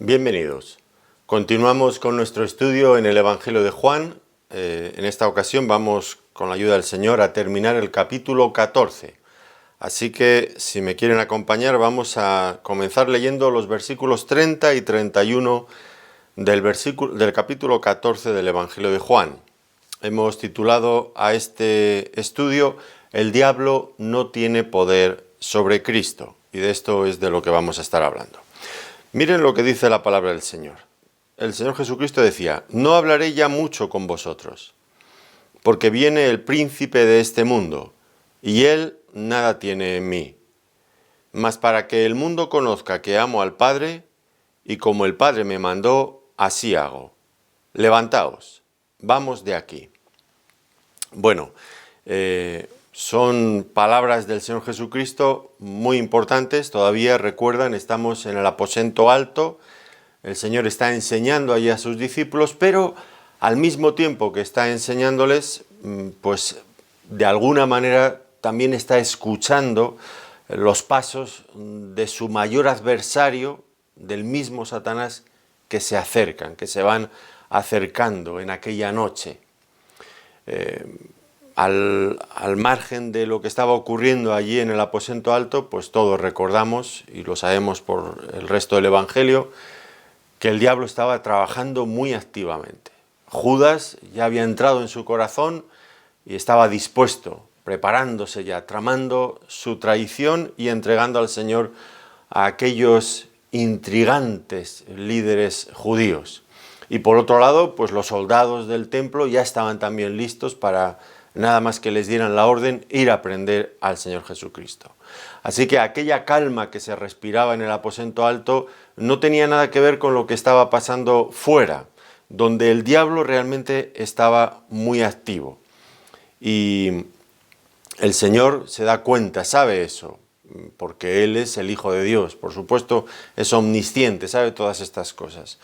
Bienvenidos. Continuamos con nuestro estudio en el Evangelio de Juan. En esta ocasión vamos, con la ayuda del Señor, a terminar el capítulo 14. Así que, si me quieren acompañar, vamos a comenzar leyendo los versículos 30 y 31 del capítulo 14 del Evangelio de Juan. Hemos titulado a este estudio "El diablo no tiene poder sobre Cristo", y de esto es de lo que vamos a estar hablando. Miren lo que dice la palabra del Señor. El Señor Jesucristo decía: "No hablaré ya mucho con vosotros, porque viene el príncipe de este mundo, y él nada tiene en mí. Mas para que el mundo conozca que amo al Padre, y como el Padre me mandó, así hago. Levantaos, vamos de aquí". Bueno, son palabras del Señor Jesucristo muy importantes. Todavía recuerdan, estamos en el aposento alto. El Señor está enseñando allí a sus discípulos, pero al mismo tiempo que está enseñándoles, pues de alguna manera también está escuchando los pasos de su mayor adversario, del mismo Satanás, que se acercan, que se van acercando en aquella noche. Al margen de lo que estaba ocurriendo allí en el aposento alto, pues todos recordamos, y lo sabemos por el resto del Evangelio, que el diablo estaba trabajando muy activamente. Judas ya había entrado en su corazón y estaba dispuesto, preparándose ya, tramando su traición y entregando al Señor a aquellos intrigantes líderes judíos. Y por otro lado, pues los soldados del templo ya estaban también listos para, nada más que les dieran la orden, ir a prender al Señor Jesucristo. Así que aquella calma que se respiraba en el aposento alto no tenía nada que ver con lo que estaba pasando fuera, donde el diablo realmente estaba muy activo. Y el Señor se da cuenta, sabe eso, porque Él es el Hijo de Dios, por supuesto, es omnisciente, sabe todas estas cosas.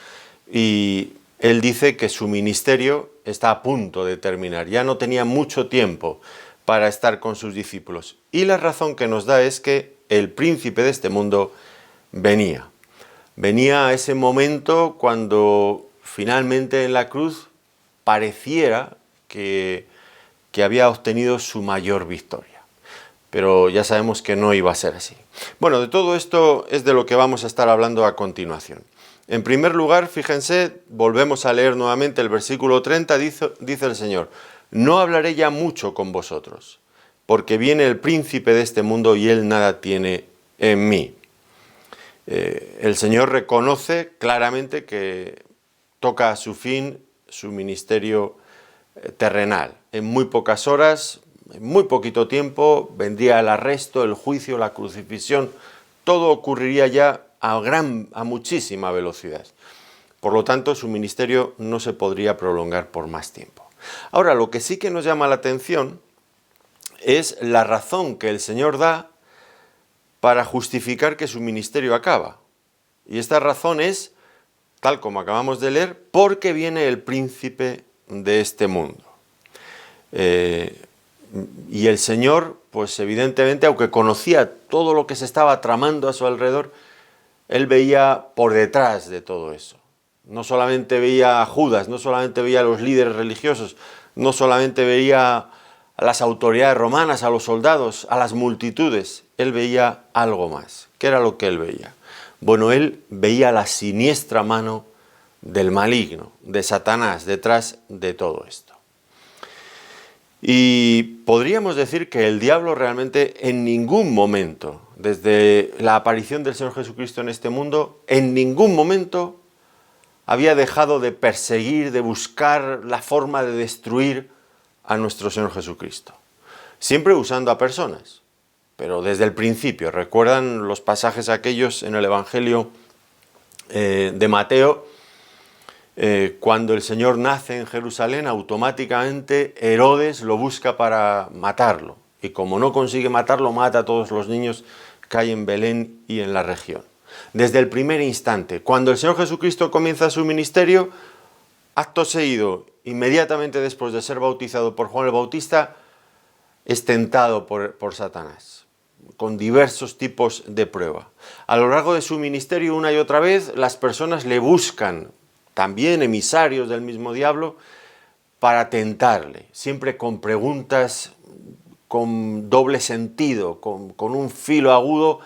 Y Él dice que su ministerio está a punto de terminar, ya no tenía mucho tiempo para estar con sus discípulos. Y la razón que nos da es que el príncipe de este mundo venía. Venía a ese momento cuando finalmente en la cruz pareciera que había obtenido su mayor victoria. Pero ya sabemos que no iba a ser así. Bueno, de todo esto es de lo que vamos a estar hablando a continuación. En primer lugar, fíjense, volvemos a leer nuevamente el versículo 30, dice el Señor: "No hablaré ya mucho con vosotros, porque viene el príncipe de este mundo y él nada tiene en mí". El Señor reconoce claramente que toca a su fin su ministerio terrenal. En muy pocas horas, en muy poquito tiempo, vendría el arresto, el juicio, la crucifixión. Todo ocurriría ya a muchísima velocidad. Por lo tanto, su ministerio no se podría prolongar por más tiempo. Ahora, lo que sí que nos llama la atención es la razón que el Señor da para justificar que su ministerio acaba. Y esta razón es, tal como acabamos de leer, porque viene el príncipe de este mundo. Y el Señor, pues evidentemente, aunque conocía todo lo que se estaba tramando a su alrededor, Él veía por detrás de todo eso. No solamente veía a Judas, no solamente veía a los líderes religiosos, no solamente veía a las autoridades romanas, a los soldados, a las multitudes. Él veía algo más. ¿Qué era lo que Él veía? Bueno, Él veía la siniestra mano del maligno, de Satanás, detrás de todo esto. Y podríamos decir que el diablo realmente en ningún momento, desde la aparición del Señor Jesucristo en este mundo, en ningún momento había dejado de perseguir, de buscar la forma de destruir a nuestro Señor Jesucristo. Siempre usando a personas, pero desde el principio. ¿Recuerdan los pasajes aquellos en el Evangelio de Mateo? Cuando el Señor nace en Jerusalén, automáticamente Herodes lo busca para matarlo. Y como no consigue matarlo, mata a todos los niños que hay en Belén y en la región. Desde el primer instante, cuando el Señor Jesucristo comienza su ministerio, acto seguido, inmediatamente después de ser bautizado por Juan el Bautista, es tentado por Satanás. con diversos tipos de prueba. A lo largo de su ministerio, una y otra vez, las personas le buscan, también emisarios del mismo diablo, para tentarle, siempre con preguntas con doble sentido, con un filo agudo,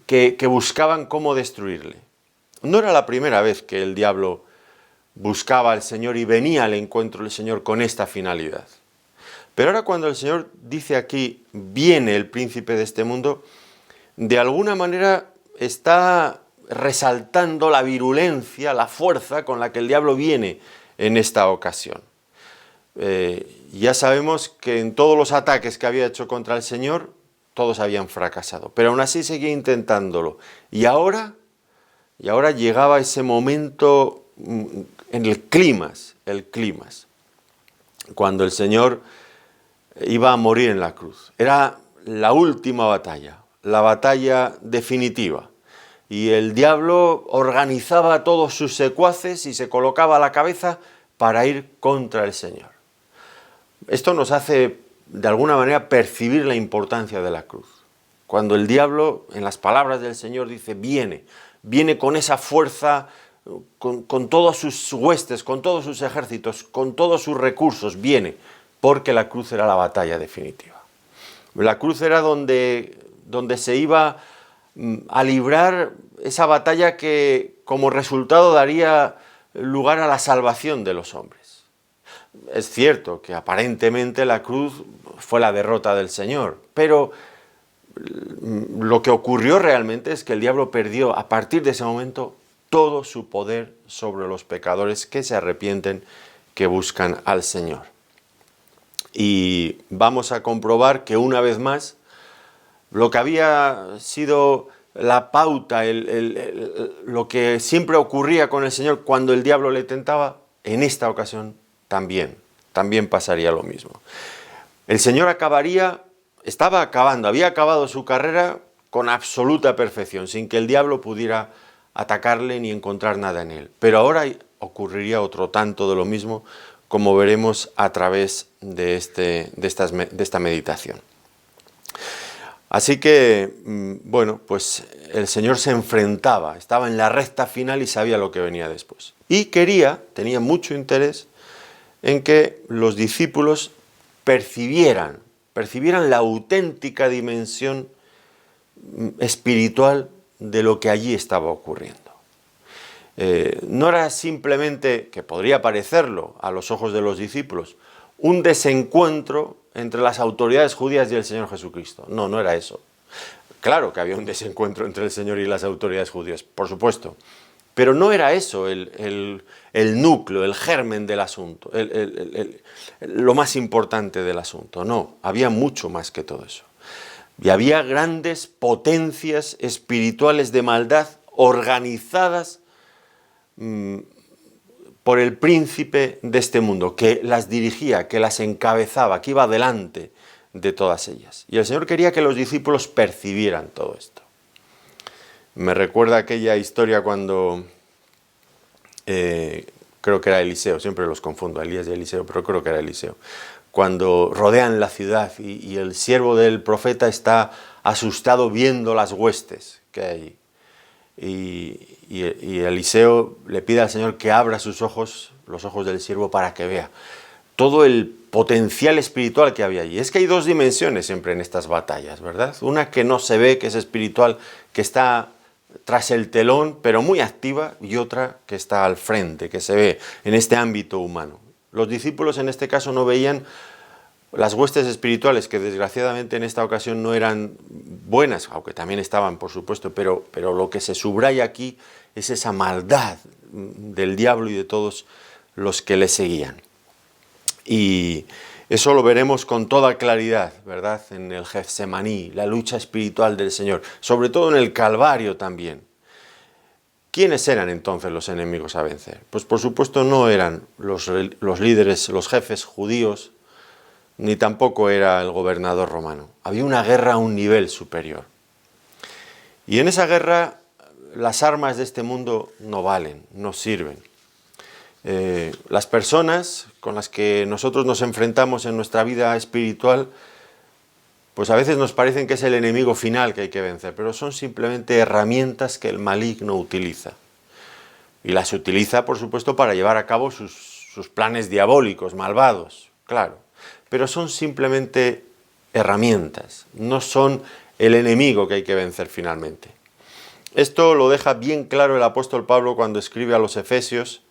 que buscaban cómo destruirle. No era la primera vez que el diablo buscaba al Señor y venía al encuentro del Señor con esta finalidad. Pero ahora cuando el Señor dice aquí, viene el príncipe de este mundo, de alguna manera está resaltando la virulencia, la fuerza con la que el diablo viene en esta ocasión. Ya sabemos que en todos los ataques que había hecho contra el Señor, todos habían fracasado, pero aún así seguía intentándolo. Y ahora llegaba ese momento en el clímax, cuando el Señor iba a morir en la cruz. Era la última batalla, la batalla definitiva. Y el diablo organizaba a todos sus secuaces y se colocaba a la cabeza para ir contra el Señor. Esto nos hace, de alguna manera, percibir la importancia de la cruz. Cuando el diablo, en las palabras del Señor, dice, viene con esa fuerza, con todas sus huestes, con todos sus ejércitos, con todos sus recursos, viene, porque la cruz era la batalla definitiva. La cruz era donde se iba a librar esa batalla que como resultado daría lugar a la salvación de los hombres. Es cierto que aparentemente la cruz fue la derrota del Señor, pero lo que ocurrió realmente es que el diablo perdió a partir de ese momento todo su poder sobre los pecadores que se arrepienten, que buscan al Señor. Y vamos a comprobar que una vez más, lo que había sido la pauta, lo que siempre ocurría con el Señor cuando el diablo le tentaba, en esta ocasión también pasaría lo mismo. El Señor había acabado su carrera con absoluta perfección, sin que el diablo pudiera atacarle ni encontrar nada en él. Pero ahora ocurriría otro tanto de lo mismo, como veremos a través de esta meditación. Así que, bueno, pues el Señor se enfrentaba, estaba en la recta final y sabía lo que venía después. Y tenía mucho interés en que los discípulos percibieran la auténtica dimensión espiritual de lo que allí estaba ocurriendo. No era simplemente, que podría parecerlo a los ojos de los discípulos, un desencuentro entre las autoridades judías y el Señor Jesucristo. No era eso. Claro que había un desencuentro entre el Señor y las autoridades judías, por supuesto. Pero no era eso el núcleo, el germen del asunto, lo más importante del asunto. No, había mucho más que todo eso. Y había grandes potencias espirituales de maldad organizadas por el príncipe de este mundo, que las dirigía, que las encabezaba, que iba delante de todas ellas. Y el Señor quería que los discípulos percibieran todo esto. Me recuerda aquella historia cuando, creo que era Eliseo, siempre los confundo, Elías y Eliseo, pero creo que era Eliseo, cuando rodean la ciudad y el siervo del profeta está asustado viendo las huestes que hay allí. Y Eliseo le pide al Señor que abra sus ojos, los ojos del siervo, para que vea todo el potencial espiritual que había allí. Es que hay dos dimensiones siempre en estas batallas, ¿verdad? Una que no se ve, que es espiritual, que está tras el telón, pero muy activa, y otra que está al frente, que se ve en este ámbito humano. Los discípulos en este caso no veían las huestes espirituales, que desgraciadamente en esta ocasión no eran buenas, aunque también estaban, por supuesto, pero lo que se subraya aquí es esa maldad del diablo y de todos los que le seguían. Y eso lo veremos con toda claridad, ¿verdad?, en el Getsemaní, la lucha espiritual del Señor, sobre todo en el Calvario también. ¿Quiénes eran entonces los enemigos a vencer? Pues por supuesto no eran los líderes, los jefes judíos, ni tampoco era el gobernador romano. Había una guerra a un nivel superior. Y en esa guerra las armas de este mundo no valen, no sirven. Las personas con las que nosotros nos enfrentamos en nuestra vida espiritual pues a veces nos parecen que es el enemigo final que hay que vencer, pero son simplemente herramientas que el maligno utiliza. Y las utiliza, por supuesto, para llevar a cabo sus planes diabólicos, malvados, claro. Pero son simplemente herramientas, no son el enemigo que hay que vencer finalmente. Esto lo deja bien claro el apóstol Pablo cuando escribe a los Efesios.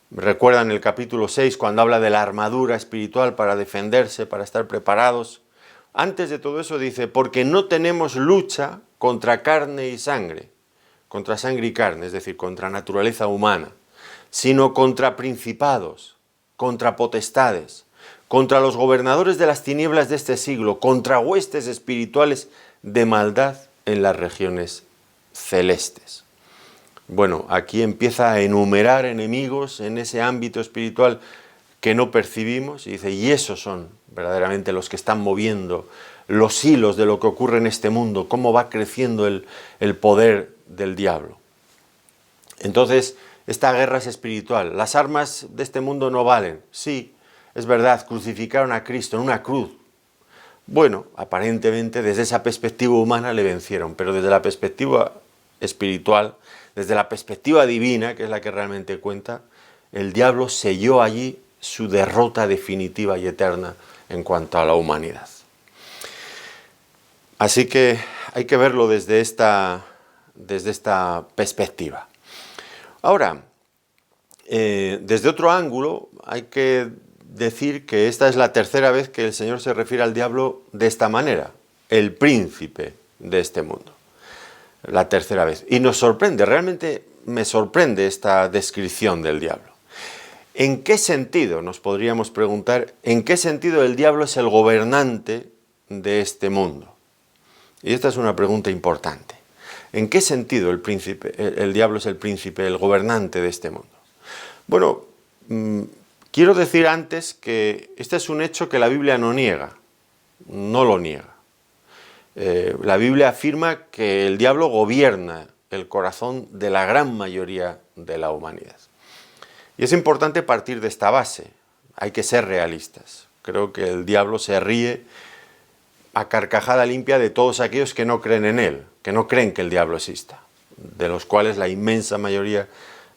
Recuerdan el capítulo 6, cuando habla de la armadura espiritual para defenderse, para estar preparados. Antes de todo eso dice, porque no tenemos lucha contra carne y sangre, contra sangre y carne, es decir, contra naturaleza humana, sino contra principados, contra potestades, contra los gobernadores de las tinieblas de este siglo, contra huestes espirituales de maldad en las regiones celestes. Bueno, aquí empieza a enumerar enemigos en ese ámbito espiritual que no percibimos, y dice, y esos son verdaderamente los que están moviendo los hilos de lo que ocurre en este mundo, cómo va creciendo el poder del diablo. Entonces, esta guerra es espiritual. Las armas de este mundo no valen. Sí, es verdad, crucificaron a Cristo en una cruz. Bueno, aparentemente desde esa perspectiva humana le vencieron, pero desde la perspectiva espiritual, desde la perspectiva divina, que es la que realmente cuenta, el diablo selló allí su derrota definitiva y eterna en cuanto a la humanidad. Así que hay que verlo desde esta perspectiva. Ahora, desde otro ángulo, hay que decir que esta es la tercera vez que el Señor se refiere al diablo de esta manera, el príncipe de este mundo. La tercera vez. Y nos sorprende, realmente me sorprende esta descripción del diablo. ¿En qué sentido, nos podríamos preguntar, en qué sentido el diablo es el gobernante de este mundo? Y esta es una pregunta importante. ¿En qué sentido el diablo es el príncipe, el gobernante de este mundo? Bueno, quiero decir antes que este es un hecho que la Biblia no niega, no lo niega. La Biblia afirma que el diablo gobierna el corazón de la gran mayoría de la humanidad. Y es importante partir de esta base, hay que ser realistas. Creo que el diablo se ríe a carcajada limpia de todos aquellos que no creen en él, que no creen que el diablo exista, de los cuales la inmensa mayoría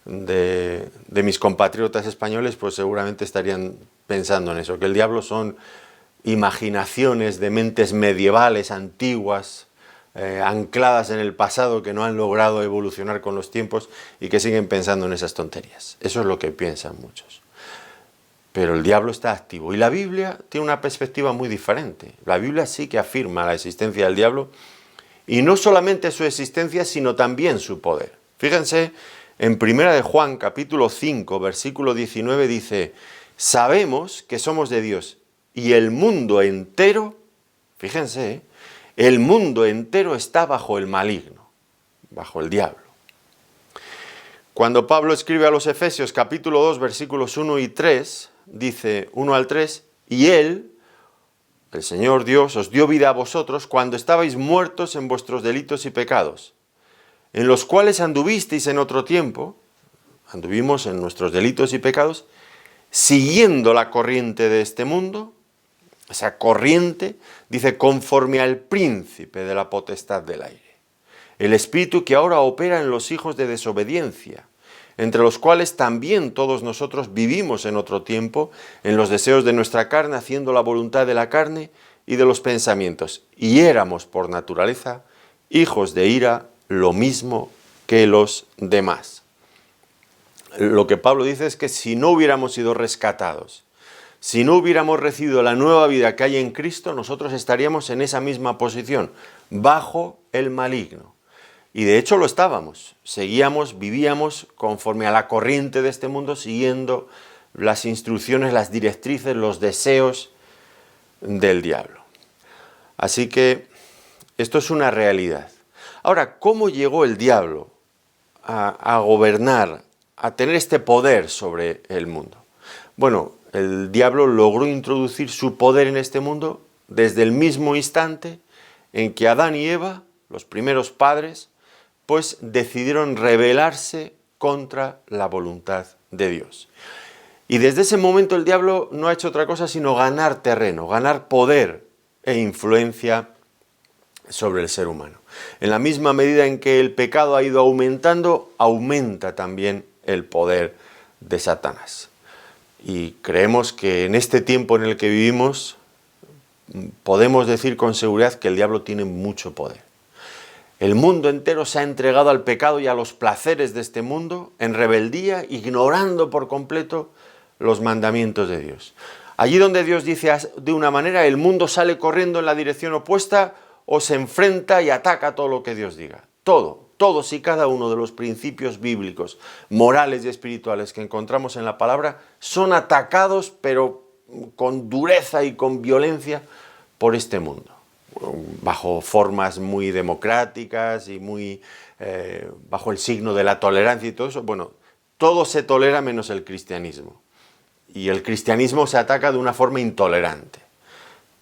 de mis compatriotas españoles pues seguramente estarían pensando en eso, que el diablo son imaginaciones de mentes medievales, antiguas, ancladas en el pasado, que no han logrado evolucionar con los tiempos y que siguen pensando en esas tonterías. Eso es lo que piensan muchos. Pero el diablo está activo y la Biblia tiene una perspectiva muy diferente. La Biblia sí que afirma la existencia del diablo y no solamente su existencia, sino también su poder. Fíjense, en 1 de Juan, capítulo 5, versículo 19, dice, sabemos que somos de Dios y el mundo entero, fíjense, el mundo entero está bajo el maligno, bajo el diablo. Cuando Pablo escribe a los Efesios, capítulo 2, versículos 1 y 3, dice 1 al 3, y Él, el Señor Dios, os dio vida a vosotros cuando estabais muertos en vuestros delitos y pecados, en los cuales anduvisteis en otro tiempo, anduvimos en nuestros delitos y pecados, siguiendo la corriente de este mundo. Esa corriente, dice, conforme al príncipe de la potestad del aire, el espíritu que ahora opera en los hijos de desobediencia, entre los cuales también todos nosotros vivimos en otro tiempo, en los deseos de nuestra carne, haciendo la voluntad de la carne y de los pensamientos, y éramos por naturaleza hijos de ira, lo mismo que los demás. Lo que Pablo dice es que si no hubiéramos sido rescatados, si no hubiéramos recibido la nueva vida que hay en Cristo, nosotros estaríamos en esa misma posición, bajo el maligno. Y de hecho lo estábamos, seguíamos, vivíamos conforme a la corriente de este mundo, siguiendo las instrucciones, las directrices, los deseos del diablo. Así que esto es una realidad. Ahora, ¿cómo llegó el diablo a gobernar, a tener este poder sobre el mundo? Bueno, el diablo logró introducir su poder en este mundo desde el mismo instante en que Adán y Eva, los primeros padres, pues decidieron rebelarse contra la voluntad de Dios. Y desde ese momento el diablo no ha hecho otra cosa sino ganar terreno, ganar poder e influencia sobre el ser humano. En la misma medida en que el pecado ha ido aumentando, aumenta también el poder de Satanás. Y creemos que en este tiempo en el que vivimos podemos decir con seguridad que el diablo tiene mucho poder. El mundo entero se ha entregado al pecado y a los placeres de este mundo en rebeldía, ignorando por completo los mandamientos de Dios. Allí donde Dios dice de una manera, el mundo sale corriendo en la dirección opuesta o se enfrenta y ataca todo lo que Dios diga. Todos y cada uno de los principios bíblicos, morales y espirituales que encontramos en la palabra son atacados, pero con dureza y con violencia por este mundo, bajo formas muy democráticas y muy bajo el signo de la tolerancia y todo eso. Bueno, todo se tolera menos el cristianismo. Y el cristianismo se ataca de una forma intolerante.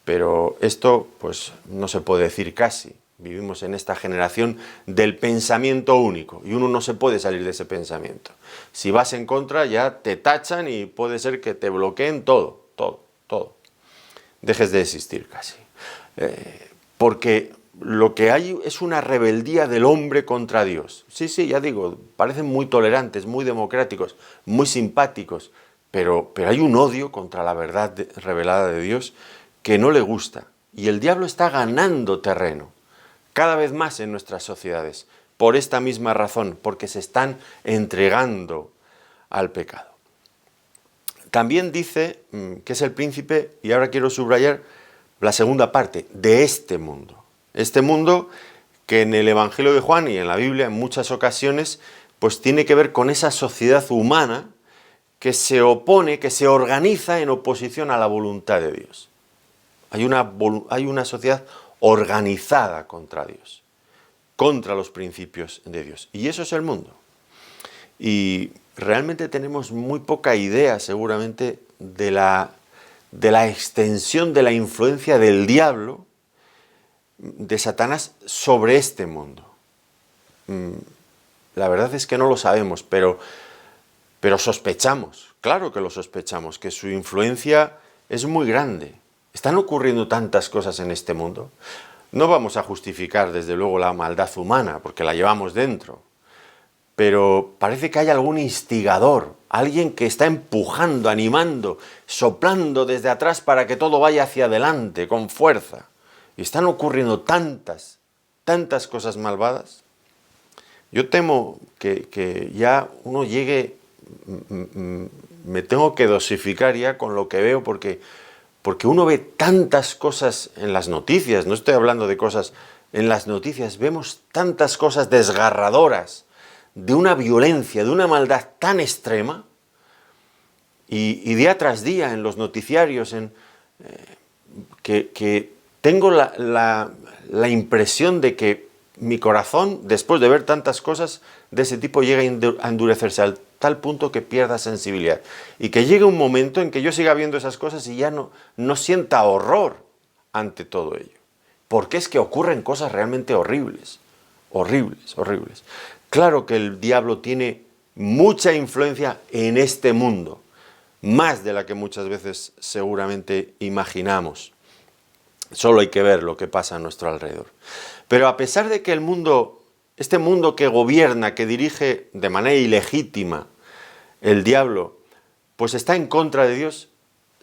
Pero esto, pues, no se puede decir casi. Vivimos en esta generación del pensamiento único y uno no se puede salir de ese pensamiento. Si vas en contra ya te tachan y puede ser que te bloqueen todo. Dejes de existir casi. Porque lo que hay es una rebeldía del hombre contra Dios. Sí, ya digo, parecen muy tolerantes, muy democráticos, muy simpáticos, pero hay un odio contra la verdad revelada de Dios que no le gusta. Y el diablo está ganando terreno cada vez más en nuestras sociedades, por esta misma razón, porque se están entregando al pecado. También dice que es el príncipe, y ahora quiero subrayar la segunda parte, de este mundo. Este mundo que en el Evangelio de Juan y en la Biblia en muchas ocasiones pues tiene que ver con esa sociedad humana que se opone, que se organiza en oposición a la voluntad de Dios. Hay una sociedad organizada contra Dios, contra los principios de Dios. Y eso es el mundo. Y realmente tenemos muy poca idea, seguramente, de la extensión de la influencia del diablo, de Satanás, sobre este mundo. La verdad es que no lo sabemos, pero sospechamos, claro que lo sospechamos, que su influencia es muy grande. Están ocurriendo tantas cosas en este mundo. No vamos a justificar, desde luego, la maldad humana, porque la llevamos dentro. Pero parece que hay algún instigador, alguien que está empujando, animando, soplando desde atrás para que todo vaya hacia adelante, con fuerza. Y están ocurriendo tantas cosas malvadas. Yo temo que ya uno llegue, me tengo que dosificar ya con lo que veo, porque uno ve tantas cosas en las noticias, no estoy hablando de cosas en las noticias, vemos tantas cosas desgarradoras, de una violencia, de una maldad tan extrema, y día tras día en los noticiarios, que tengo la impresión de que mi corazón, después de ver tantas cosas de ese tipo, llega a endurecerse al tal punto que pierda sensibilidad. Y que llegue un momento en que yo siga viendo esas cosas y ya no sienta horror ante todo ello. Porque es que ocurren cosas realmente horribles. Claro que el diablo tiene mucha influencia en este mundo, más de la que muchas veces seguramente imaginamos. Solo hay que ver lo que pasa a nuestro alrededor. Pero a pesar de que el mundo, este mundo que gobierna, que dirige de manera ilegítima el diablo, pues está en contra de Dios,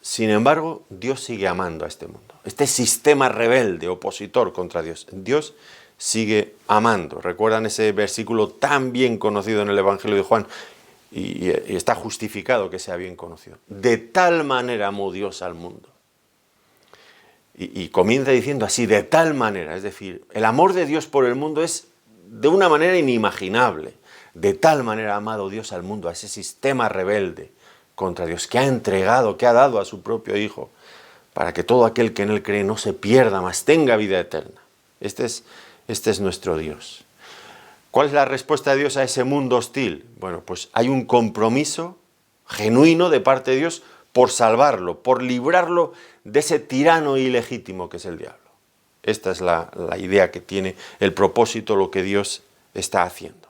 sin embargo, Dios sigue amando a este mundo. Este sistema rebelde, opositor contra Dios, Dios sigue amando. ¿Recuerdan ese versículo tan bien conocido en el Evangelio de Juan? Y está justificado que sea bien conocido. De tal manera amó Dios al mundo. Y comienza diciendo así, de tal manera, es decir, el amor de Dios por el mundo es de una manera inimaginable. De tal manera ha amado Dios al mundo, a ese sistema rebelde contra Dios, que ha entregado, que ha dado a su propio Hijo, para que todo aquel que en Él cree no se pierda, mas tenga vida eterna. Este es nuestro Dios. ¿Cuál es la respuesta de Dios a ese mundo hostil? Bueno, pues hay un compromiso genuino de parte de Dios por salvarlo, por librarlo de ese tirano ilegítimo que es el diablo. Esta es la idea que tiene, el propósito, lo que Dios está haciendo.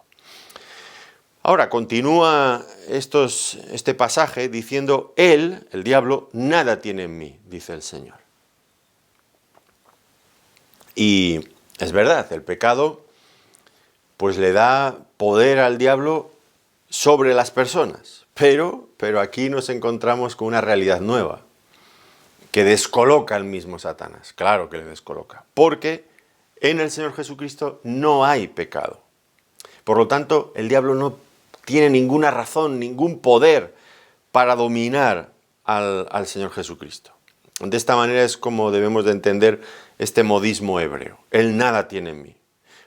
Ahora continúa este pasaje diciendo, él, el diablo, nada tiene en mí, dice el Señor. Y es verdad, el pecado pues le da poder al diablo sobre las personas, pero aquí nos encontramos con una realidad nueva, que descoloca al mismo Satanás, claro que le descoloca, porque en el Señor Jesucristo no hay pecado. Por lo tanto, el diablo no tiene ninguna razón, ningún poder para dominar al Señor Jesucristo. De esta manera es como debemos de entender este modismo hebreo. Él nada tiene en mí.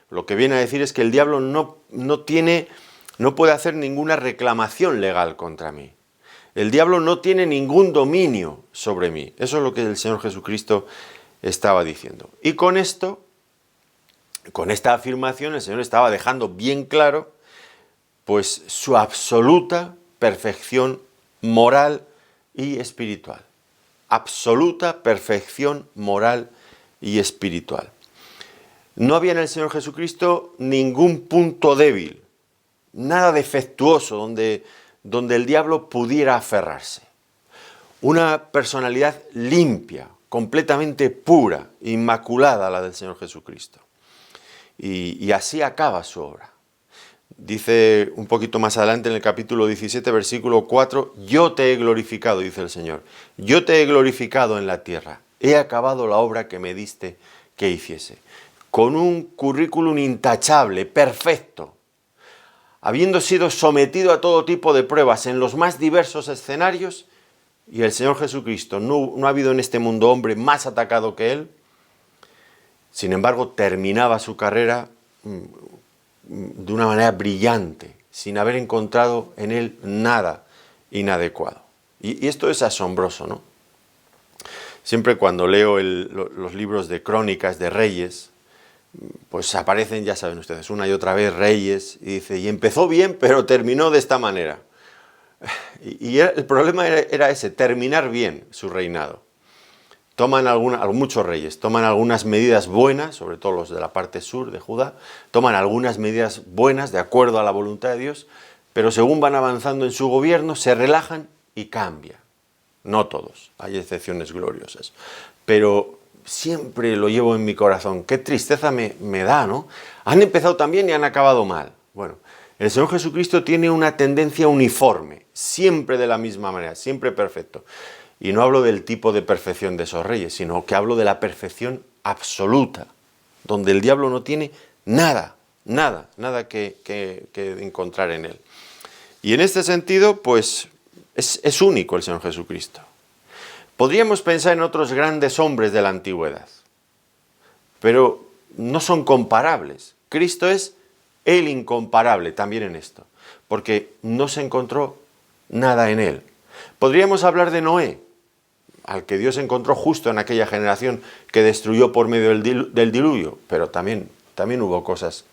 Lo que viene a decir es que el diablo no puede hacer ninguna reclamación legal contra mí. El diablo no tiene ningún dominio sobre mí. Eso es lo que el Señor Jesucristo estaba diciendo. Y con esto, con esta afirmación, el Señor estaba dejando bien claro pues su absoluta perfección moral y espiritual. Absoluta perfección moral y espiritual. No había en el Señor Jesucristo ningún punto débil, nada defectuoso donde el diablo pudiera aferrarse. Una personalidad limpia, completamente pura, inmaculada la del Señor Jesucristo. Y así acaba su obra. Dice un poquito más adelante en el capítulo 17, versículo 4, yo te he glorificado, dice el Señor, yo te he glorificado en la tierra, he acabado la obra que me diste que hiciese. Con un currículum intachable, perfecto, habiendo sido sometido a todo tipo de pruebas en los más diversos escenarios, y el Señor Jesucristo, no ha habido en este mundo hombre más atacado que Él, sin embargo terminaba su carrera de una manera brillante, sin haber encontrado en Él nada inadecuado. Y esto es asombroso, ¿no? Siempre cuando leo los libros de crónicas de reyes, pues aparecen, ya saben ustedes, una y otra vez reyes, y dice, y empezó bien, pero terminó de esta manera. Y el problema era ese, terminar bien su reinado. Muchos reyes toman algunas medidas buenas, sobre todo los de la parte sur de Judá, toman algunas medidas buenas de acuerdo a la voluntad de Dios, pero según van avanzando en su gobierno, se relajan y cambian. No todos, hay excepciones gloriosas, pero siempre lo llevo en mi corazón. Qué tristeza me da, ¿no? Han empezado tan bien y han acabado mal. Bueno, el Señor Jesucristo tiene una tendencia uniforme, siempre de la misma manera, siempre perfecto. Y no hablo del tipo de perfección de esos reyes, sino que hablo de la perfección absoluta, donde el diablo no tiene nada que encontrar en él. Y en este sentido, pues, es único el Señor Jesucristo. Podríamos pensar en otros grandes hombres de la antigüedad, pero no son comparables. Cristo es el incomparable también en esto, porque no se encontró nada en él. Podríamos hablar de Noé, al que Dios encontró justo en aquella generación que destruyó por medio del diluvio, pero también hubo cosas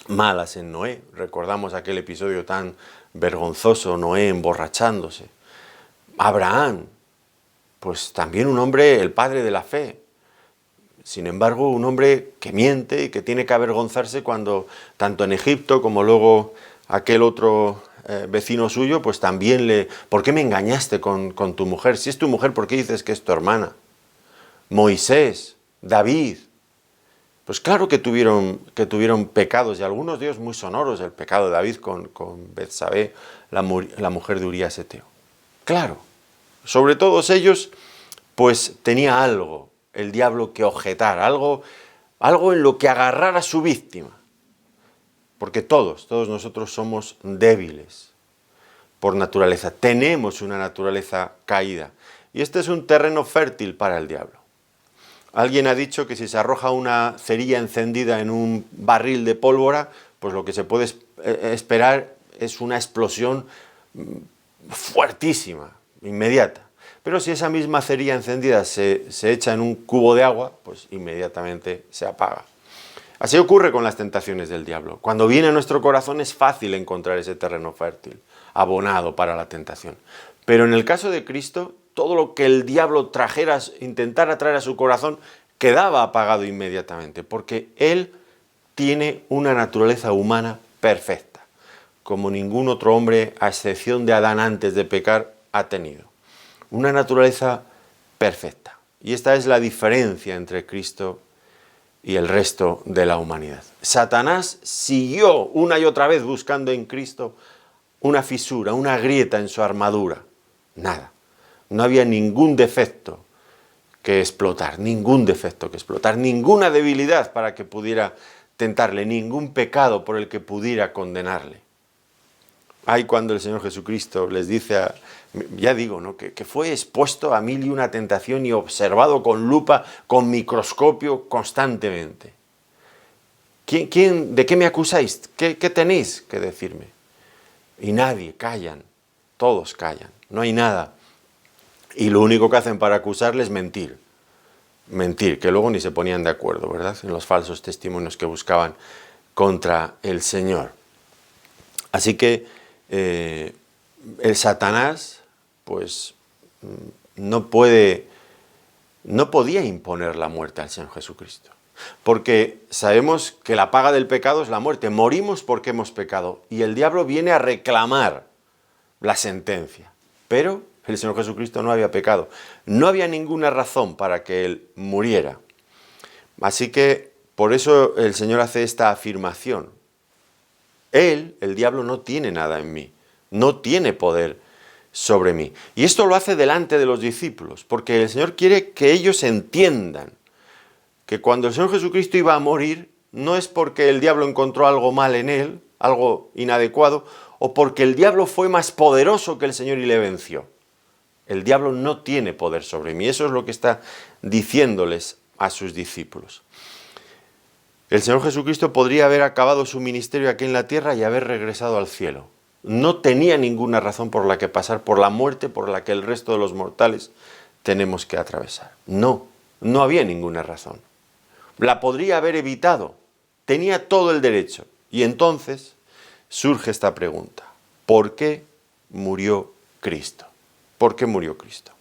malas en Noé. Recordamos aquel episodio tan vergonzoso, Noé emborrachándose. Abraham, pues también un hombre, el padre de la fe. Sin embargo, un hombre que miente y que tiene que avergonzarse cuando, tanto en Egipto como luego aquel otro vecino suyo, pues también ¿por qué me engañaste con tu mujer? Si es tu mujer, ¿por qué dices que es tu hermana? Moisés, David, pues claro que tuvieron pecados, y algunos de ellos muy sonoros, el pecado de David con Betsabé, la mujer de Urías eteo. Claro, sobre todos ellos, pues tenía algo, el diablo que objetar, algo en lo que agarrar a su víctima. Porque todos nosotros somos débiles por naturaleza, tenemos una naturaleza caída. Y este es un terreno fértil para el diablo. Alguien ha dicho que si se arroja una cerilla encendida en un barril de pólvora, pues lo que se puede esperar es una explosión fuertísima, inmediata. Pero si esa misma cerilla encendida se echa en un cubo de agua, pues inmediatamente se apaga. Así ocurre con las tentaciones del diablo. Cuando viene a nuestro corazón es fácil encontrar ese terreno fértil, abonado para la tentación. Pero en el caso de Cristo, todo lo que el diablo intentara traer a su corazón, quedaba apagado inmediatamente, porque Él tiene una naturaleza humana perfecta, como ningún otro hombre, a excepción de Adán antes de pecar, ha tenido. Una naturaleza perfecta. Y esta es la diferencia entre Cristo y el resto de la humanidad. Satanás siguió una y otra vez buscando en Cristo una fisura, una grieta en su armadura. Nada. No había ningún defecto que explotar, ningún defecto que explotar, ninguna debilidad para que pudiera tentarle, ningún pecado por el que pudiera condenarle. Hay cuando el Señor Jesucristo les dice, ya digo, ¿no? que fue expuesto a mil y una tentación y observado con lupa, con microscopio constantemente. ¿De qué me acusáis? ¿Qué tenéis que decirme? Y nadie, callan, todos callan, no hay nada. Y lo único que hacen para acusarle es mentir. Mentir, que luego ni se ponían de acuerdo, ¿verdad? En los falsos testimonios que buscaban contra el Señor. Así que el Satanás, pues, no podía imponer la muerte al Señor Jesucristo. Porque sabemos que la paga del pecado es la muerte. Morimos porque hemos pecado. Y el diablo viene a reclamar la sentencia. Pero el Señor Jesucristo no había pecado. No había ninguna razón para que Él muriera. Así que por eso el Señor hace esta afirmación. Él, el diablo, no tiene nada en mí. No tiene poder sobre mí. Y esto lo hace delante de los discípulos. Porque el Señor quiere que ellos entiendan que cuando el Señor Jesucristo iba a morir, no es porque el diablo encontró algo mal en Él, algo inadecuado, o porque el diablo fue más poderoso que el Señor y le venció. El diablo no tiene poder sobre mí. Eso es lo que está diciéndoles a sus discípulos. El Señor Jesucristo podría haber acabado su ministerio aquí en la tierra y haber regresado al cielo. No tenía ninguna razón por la que pasar por la muerte por la que el resto de los mortales tenemos que atravesar. No había ninguna razón. La podría haber evitado. Tenía todo el derecho. Y entonces surge esta pregunta. ¿Por qué murió Cristo? ¿Por qué murió Cristo?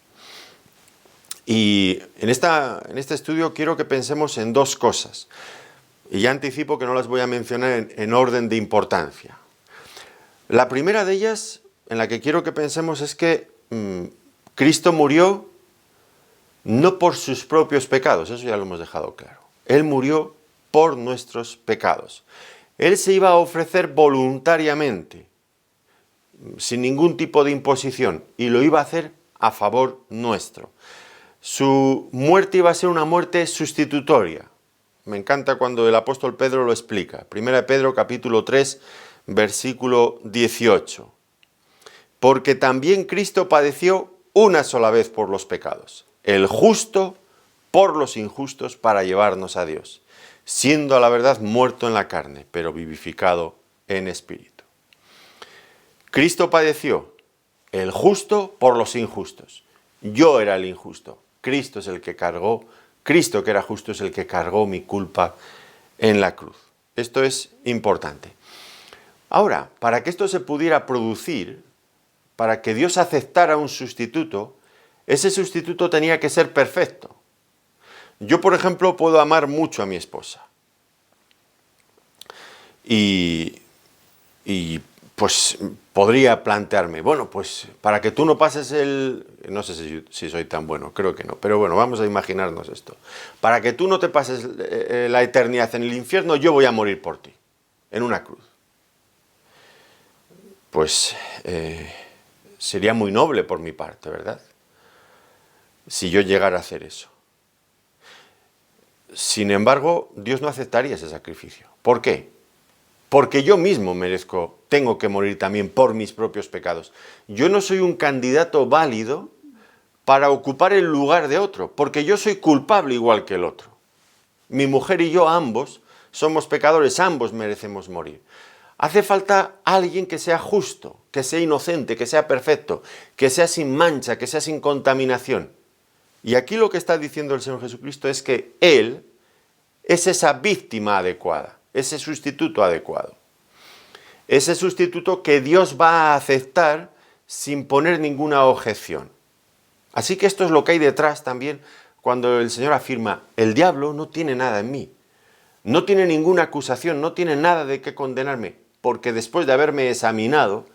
Y en este estudio quiero que pensemos en dos cosas. Y ya anticipo que no las voy a mencionar en orden de importancia. La primera de ellas, en la que quiero que pensemos, es que Cristo murió no por sus propios pecados, eso ya lo hemos dejado claro. Él murió por nuestros pecados. Él se iba a ofrecer voluntariamente, sin ningún tipo de imposición, y lo iba a hacer a favor nuestro. Su muerte iba a ser una muerte sustitutoria. Me encanta cuando el apóstol Pedro lo explica. 1 Pedro capítulo 3, versículo 18. Porque también Cristo padeció una sola vez por los pecados, el justo por los injustos para llevarnos a Dios, siendo a la verdad muerto en la carne, pero vivificado en espíritu. Cristo padeció, el justo por los injustos. Yo era el injusto. Cristo es el que cargó, Cristo que era justo es el que cargó mi culpa en la cruz. Esto es importante. Ahora, para que esto se pudiera producir, para que Dios aceptara un sustituto, ese sustituto tenía que ser perfecto. Yo, por ejemplo, puedo amar mucho a mi esposa. Y pues podría plantearme, bueno, pues para que tú no pases no sé si soy tan bueno, creo que no, pero bueno, vamos a imaginarnos esto. Para que tú no te pases la eternidad en el infierno, yo voy a morir por ti, en una cruz. Pues sería muy noble por mi parte, ¿verdad? Si yo llegara a hacer eso. Sin embargo, Dios no aceptaría ese sacrificio. ¿Por qué? Porque yo mismo tengo que morir también por mis propios pecados. Yo no soy un candidato válido para ocupar el lugar de otro, porque yo soy culpable igual que el otro. Mi mujer y yo ambos somos pecadores, ambos merecemos morir. Hace falta alguien que sea justo, que sea inocente, que sea perfecto, que sea sin mancha, que sea sin contaminación. Y aquí lo que está diciendo el Señor Jesucristo es que Él es esa víctima adecuada, ese sustituto adecuado. Ese sustituto que Dios va a aceptar sin poner ninguna objeción. Así que esto es lo que hay detrás también cuando el Señor afirma, el diablo no tiene nada en mí, no tiene ninguna acusación, no tiene nada de qué condenarme, porque después de haberme examinado,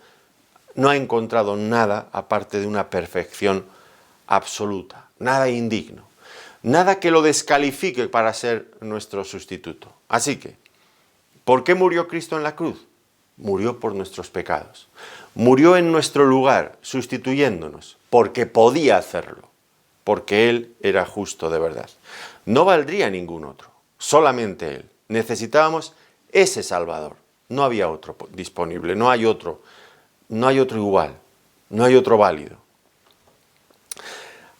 no ha encontrado nada aparte de una perfección absoluta, nada indigno. nada que lo descalifique para ser nuestro sustituto. Así que, ¿por qué murió Cristo en la cruz? Murió por nuestros pecados. Murió en nuestro lugar, sustituyéndonos, porque podía hacerlo, porque Él era justo de verdad. No valdría ningún otro, solamente Él. Necesitábamos ese Salvador. No había otro disponible, no hay otro igual, no hay otro válido.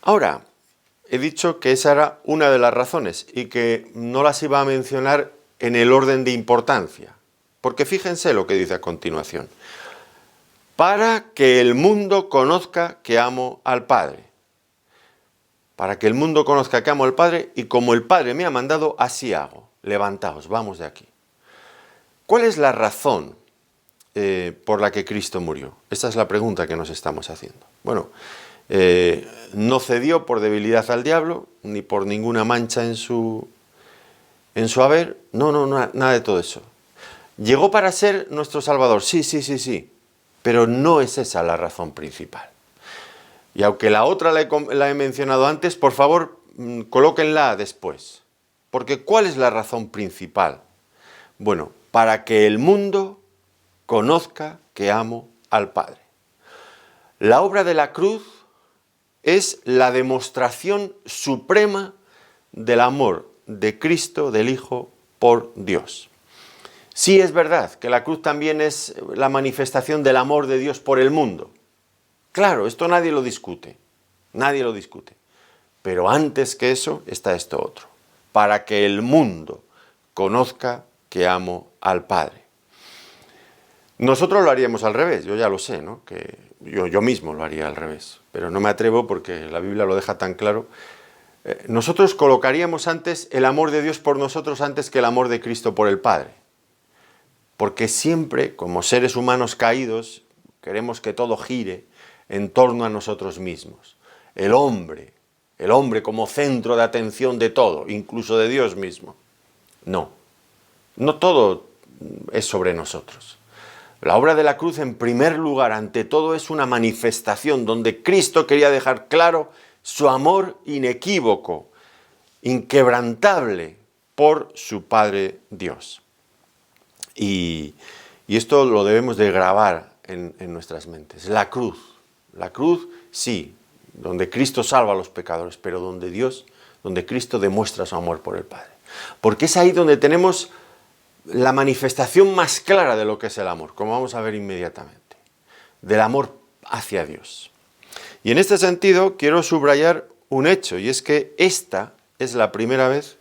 Ahora, he dicho que esa era una de las razones y que no las iba a mencionar en el orden de importancia, porque fíjense lo que dice a continuación. Para que el mundo conozca que amo al Padre. Para que el mundo conozca que amo al Padre y como el Padre me ha mandado, así hago. Levantaos, vamos de aquí. ¿Cuál es la razón por la que Cristo murió? Esta es la pregunta que nos estamos haciendo. Bueno, no cedió por debilidad al diablo, ni por ninguna mancha en su haber. No, nada de todo eso. Llegó para ser nuestro Salvador, sí, pero no es esa la razón principal. Y aunque la otra la he mencionado antes, por favor, colóquenla después. Porque ¿cuál es la razón principal? Bueno, para que el mundo conozca que amo al Padre. La obra de la cruz es la demostración suprema del amor de Cristo, del Hijo, por Dios. Sí es verdad que la cruz también es la manifestación del amor de Dios por el mundo. Claro, esto nadie lo discute, Pero antes que eso está esto otro, para que el mundo conozca que amo al Padre. Nosotros lo haríamos al revés, yo ya lo sé, ¿no? Que yo mismo lo haría al revés, pero no me atrevo porque la Biblia lo deja tan claro. Nosotros colocaríamos antes el amor de Dios por nosotros antes que el amor de Cristo por el Padre. Porque siempre, como seres humanos caídos, queremos que todo gire en torno a nosotros mismos. El hombre como centro de atención de todo, incluso de Dios mismo. No todo es sobre nosotros. La obra de la cruz, en primer lugar, ante todo, es una manifestación donde Cristo quería dejar claro su amor inequívoco, inquebrantable por su Padre Dios. Y esto lo debemos de grabar en nuestras mentes. La cruz, sí, donde Cristo salva a los pecadores, pero donde Cristo demuestra su amor por el Padre. Porque es ahí donde tenemos la manifestación más clara de lo que es el amor, como vamos a ver inmediatamente, del amor hacia Dios. Y en este sentido quiero subrayar un hecho, y es que esta es la primera vez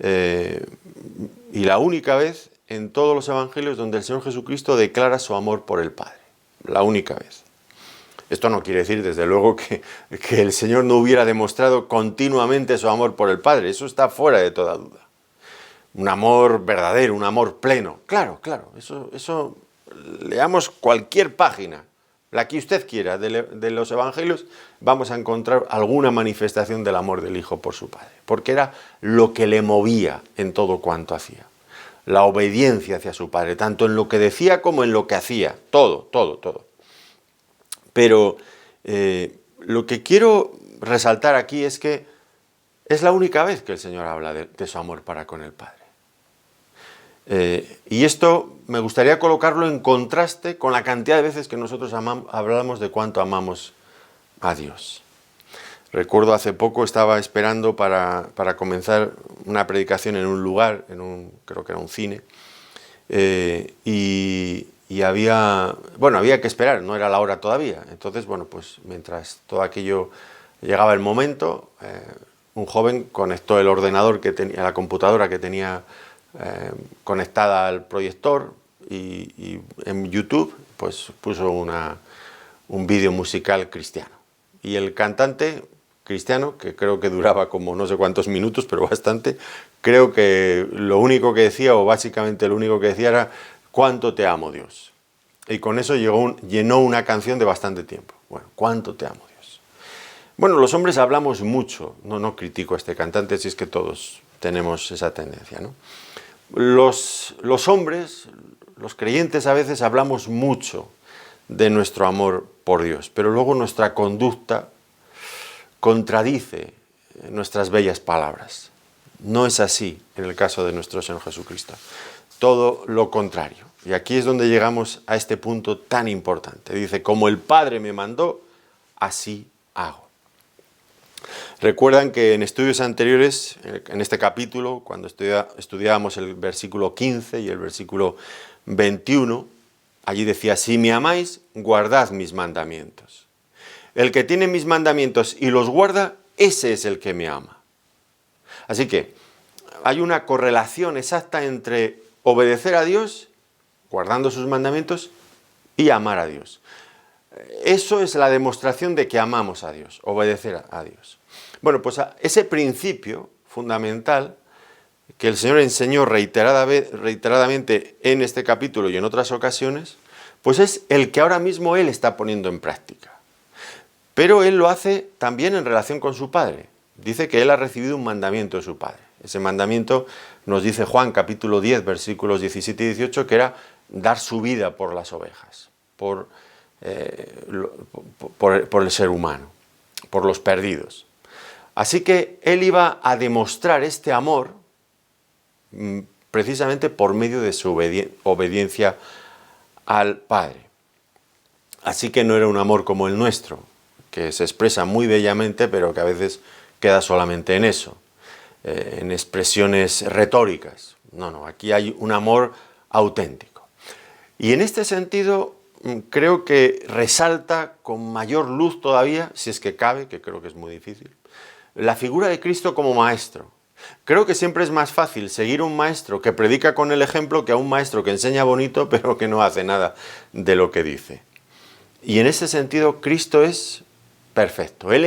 y la única vez en todos los evangelios donde el Señor Jesucristo declara su amor por el Padre. La única vez. Esto no quiere decir, desde luego, que el Señor no hubiera demostrado continuamente su amor por el Padre. Eso está fuera de toda duda. Un amor verdadero, un amor pleno. Claro, eso leamos cualquier página, la que usted quiera, de los evangelios, vamos a encontrar alguna manifestación del amor del Hijo por su Padre. Porque era lo que le movía en todo cuanto hacía. La obediencia hacia su Padre, tanto en lo que decía como en lo que hacía. Todo. Pero lo que quiero resaltar aquí es que es la única vez que el Señor habla de su amor para con el Padre. Y esto me gustaría colocarlo en contraste con la cantidad de veces que nosotros hablamos de cuánto amamos a Dios. Recuerdo hace poco estaba esperando para comenzar una predicación en un lugar, creo que era un cine, y había que esperar, no era la hora todavía. Entonces, pues mientras todo aquello llegaba el momento, un joven conectó el ordenador que tenía, la computadora que tenía conectada al proyector y en YouTube pues puso un vídeo musical cristiano. Y el cantante cristiano, que creo que duraba como no sé cuántos minutos, pero bastante, creo que lo único que decía, o básicamente lo único que decía era «¿Cuánto te amo, Dios?». Y con eso llenó una canción de bastante tiempo. Bueno, «¿Cuánto te amo, Dios?». Bueno, los hombres hablamos mucho, no critico a este cantante, si es que todos tenemos esa tendencia, ¿no? Los hombres, los creyentes, a veces hablamos mucho de nuestro amor por Dios, pero luego nuestra conducta contradice nuestras bellas palabras. No es así en el caso de nuestro Señor Jesucristo. Todo lo contrario. Y aquí es donde llegamos a este punto tan importante. Dice, como el Padre me mandó, así hago. Recuerdan que en estudios anteriores, en este capítulo, cuando estudiábamos el versículo 15 y el versículo 21, allí decía, si me amáis, guardad mis mandamientos. El que tiene mis mandamientos y los guarda, ese es el que me ama. Así que hay una correlación exacta entre obedecer a Dios, guardando sus mandamientos, y amar a Dios. Eso es la demostración de que amamos a Dios, obedecer a Dios. Bueno, pues ese principio fundamental que el Señor enseñó reiteradamente en este capítulo y en otras ocasiones, pues es el que ahora mismo Él está poniendo en práctica. Pero Él lo hace también en relación con su Padre. Dice que Él ha recibido un mandamiento de su Padre. Ese mandamiento nos dice Juan capítulo 10, versículos 17 y 18, que era dar su vida por las ovejas, por el ser humano, por los perdidos. Así que Él iba a demostrar este amor precisamente por medio de su obediencia al Padre. Así que no era un amor como el nuestro, que se expresa muy bellamente, pero que a veces queda solamente en eso, en expresiones retóricas. No, aquí hay un amor auténtico. Y en este sentido, creo que resalta con mayor luz todavía, si es que cabe, que creo que es muy difícil, la figura de Cristo como maestro. Creo que siempre es más fácil seguir a un maestro que predica con el ejemplo que a un maestro que enseña bonito, pero que no hace nada de lo que dice. Y en ese sentido, Cristo es perfecto. Él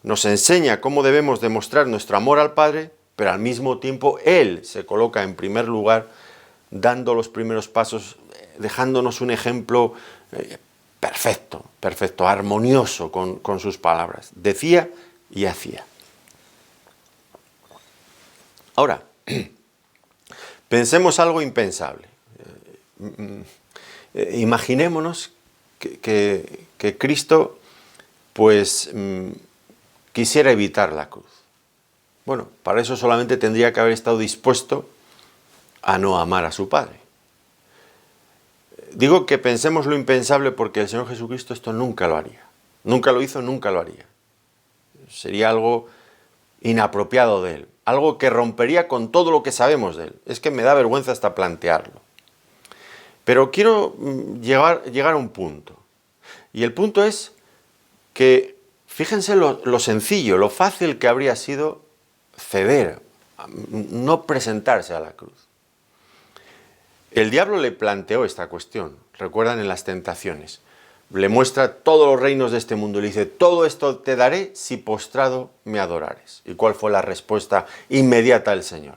nos enseña cómo debemos demostrar nuestro amor al Padre, pero al mismo tiempo Él se coloca en primer lugar, dando los primeros pasos, dejándonos un ejemplo perfecto, armonioso con sus palabras. Decía y hacía. Ahora, pensemos algo impensable. Imaginémonos que Cristo pues quisiera evitar la cruz. Bueno, para eso solamente tendría que haber estado dispuesto a no amar a su Padre. Digo que pensemos lo impensable porque el Señor Jesucristo esto nunca lo haría. Nunca lo hizo, nunca lo haría. Sería algo inapropiado de Él. Algo que rompería con todo lo que sabemos de Él. Es que me da vergüenza hasta plantearlo. Pero quiero llegar a un punto. Y el punto es que, fíjense lo sencillo, lo fácil que habría sido ceder, no presentarse a la cruz. El diablo le planteó esta cuestión, recuerdan en las tentaciones. Le muestra todos los reinos de este mundo y le dice, todo esto te daré si postrado me adorares. ¿Y cuál fue la respuesta inmediata del Señor?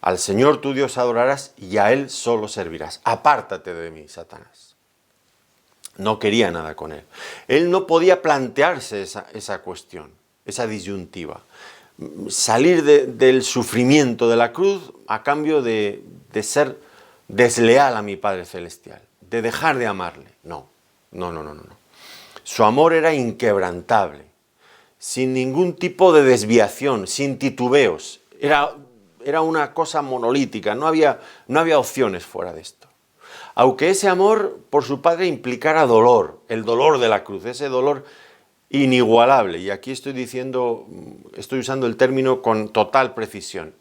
Al Señor tu Dios adorarás y a Él solo servirás. Apártate de mí, Satanás. No quería nada con Él. Él no podía plantearse esa cuestión, esa disyuntiva. Salir del sufrimiento de la cruz a cambio de ser desleal a mi Padre Celestial, de dejar de amarle. No. Su amor era inquebrantable, sin ningún tipo de desviación, sin titubeos. Era una cosa monolítica, no había opciones fuera de esto. Aunque ese amor por su Padre implicara dolor, el dolor de la cruz, ese dolor inigualable, y aquí estoy usando el término con total precisión,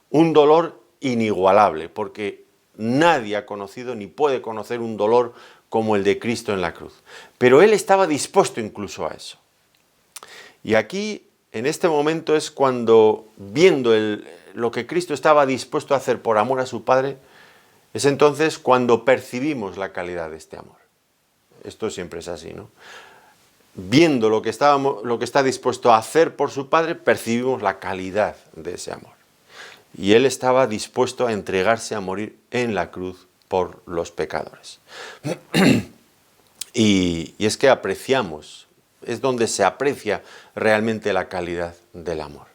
un dolor inigualable, porque nadie ha conocido ni puede conocer un dolor como el de Cristo en la cruz. Pero Él estaba dispuesto incluso a eso. Y aquí, en este momento, es cuando, viendo lo que Cristo estaba dispuesto a hacer por amor a su Padre, es entonces cuando percibimos la calidad de este amor. Esto siempre es así, ¿no? Viendo lo que está dispuesto a hacer por su Padre, percibimos la calidad de ese amor. Y Él estaba dispuesto a entregarse a morir en la cruz por los pecadores. Y es que apreciamos, es donde se aprecia realmente la calidad del amor.